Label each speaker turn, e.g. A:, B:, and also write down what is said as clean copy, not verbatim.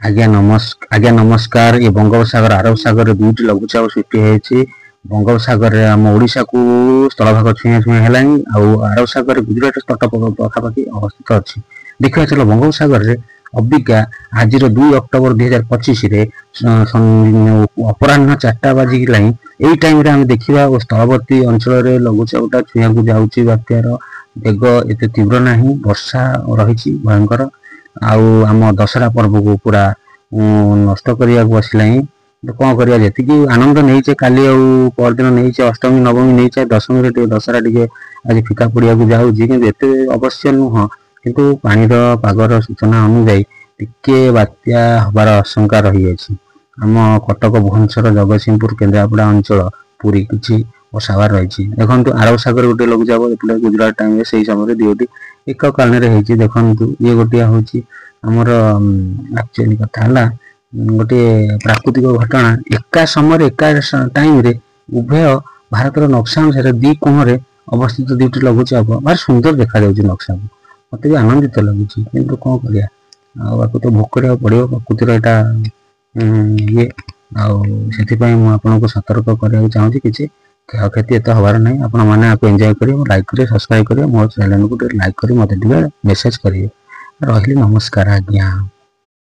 A: ଆଜ୍ଞା ନମସ୍କାର। ଏ ବଙ୍ଗୋପସାଗର ଆରବ ସାଗରରେ ଦୁଇଟି ଲଘୁଚାପ ସୃଷ୍ଟି ହୋଇଛି। ବଙ୍ଗୋପସାଗରରେ ଆମ ଓଡ଼ିଶାକୁ ସ୍ଥଳଭାଗ ଛୁଇଁଆ ଛୁଇଁଆ ହେଲାଣି, ଆଉ ଆରବ ସାଗରରେ ଗୁଜରାଟ ତଟ ପାଖାପାଖି ଅବସ୍ଥିତ ଅଛି। ଦେଖିବା ଚାଲ ବଙ୍ଗୋପସାଗରରେ ଅବିକା ଆଜିର 2 ଅକ୍ଟୋବର 2025ରେ ଅପରାହ୍ନ 4ଟା ବାଜିଲାଣି। ଏଇ ଟାଇମରେ ଆମେ ଦେଖିବା ଓ ସ୍ଥଳବର୍ତ୍ତୀ ଅଞ୍ଚଳରେ ଲଘୁଚାପଟା ଛୁଇଁବାକୁ ଯାଉଛି। ବାତ୍ୟାର ବେଗ ଏତେ ତୀବ୍ର ନାହିଁ, ବର୍ଷା ରହିଛି ଭୟଙ୍କର। ଆଉ ଆମ ଦଶହରା ପର୍ବକୁ ପୁରା ନଷ୍ଟ କରିବାକୁ ବସିଲାଣି। କଣ କରିବା, ଯେତିକି ଆନନ୍ଦ ନେଇଛେ କାଲି ଆଉ ପରଦିନ ନେଇଛେ, ଅଷ୍ଟମୀ ନବମୀ ନେଇଛେ, ଦଶମୀରେ ଟିକେ ଦଶହରା ଟିକେ ଆଜି ଫିକା ପଡ଼ିବାକୁ ଯାଉଛି, କିନ୍ତୁ ଏତେ ଅବଶ୍ୟ ନୁହଁ। କିନ୍ତୁ ପାଣିର ପାଗର ସୂଚନା ଅନୁଯାୟୀ ଟିକେ ବାତ୍ୟା ହବାର ଆଶଙ୍କା ରହିଅଛି। ଆମ କଟକ, ଭୁବନେଶ୍ୱର, ଜଗତସିଂହପୁର, କେନ୍ଦ୍ରାପଡ଼ା ଅଞ୍ଚଳ, ପୁରୀ କିଛି ବର୍ଷା ହେବାର ରହିଛି। ଦେଖନ୍ତୁ ଆରବ ସାଗର ଗୋଟେ ଲଘୁଚାପ, ଏପଟେ ଗୁଜରାଟ ଟାଇମରେ ସେଇ ସମୟରେ ଦୁଇଟି ଏକ କାଳୀନରେ ହେଇଛି। ଦେଖନ୍ତୁ ଇଏ ଗୋଟିଏ ହଉଛି ଆମର ଆକ୍ଚୁଆଲି କଥା ହେଲା ଗୋଟିଏ ପ୍ରାକୃତିକ ଘଟଣା। ଏକା ସମୟରେ ଏକା ଟାଇମରେ ଉଭୟ ଭାରତର ନକ୍ସା ଅନୁସାରେ ଦି କୋଣରେ ଅବସ୍ଥିତ ଦୁଇଟି ଲଘୁଚାପ ଭାରି ସୁନ୍ଦର ଦେଖାଯାଉଛି ନକ୍ସାକୁ। ମତେ ବି ଆନନ୍ଦିତ ଲାଗୁଛି, କିନ୍ତୁ କଣ କରିବା, ଆଉ ଆକୁ ତ ଭୋଗ କରିବାକୁ ପଡ଼ିବ। ପ୍ରକୃତିର ଏଇଟା ଇଏ, ଆଉ ସେଥିପାଇଁ ମୁଁ ଆପଣଙ୍କୁ ସତର୍କ କରିବାକୁ ଚାହୁଁଛି କିଛି କ୍ଷୟକ୍ଷତି ଏତେ ହବାର ନାହିଁ। ଆପଣମାନେ ଆକୁ ଏନ୍ଜୟ କରିବେ, ଲାଇକ୍ କରିବେ, ସବସ୍କ୍ରାଇବ୍ କରିବେ, ମୋ ଚ୍ୟାନେଲକୁ ଟିକେ ଲାଇକ୍ କରି ମୋତେ ଟିକେ ମେସେଜ କରିବେ। ରହିଲି, ନମସ୍କାର ଆଜ୍ଞା।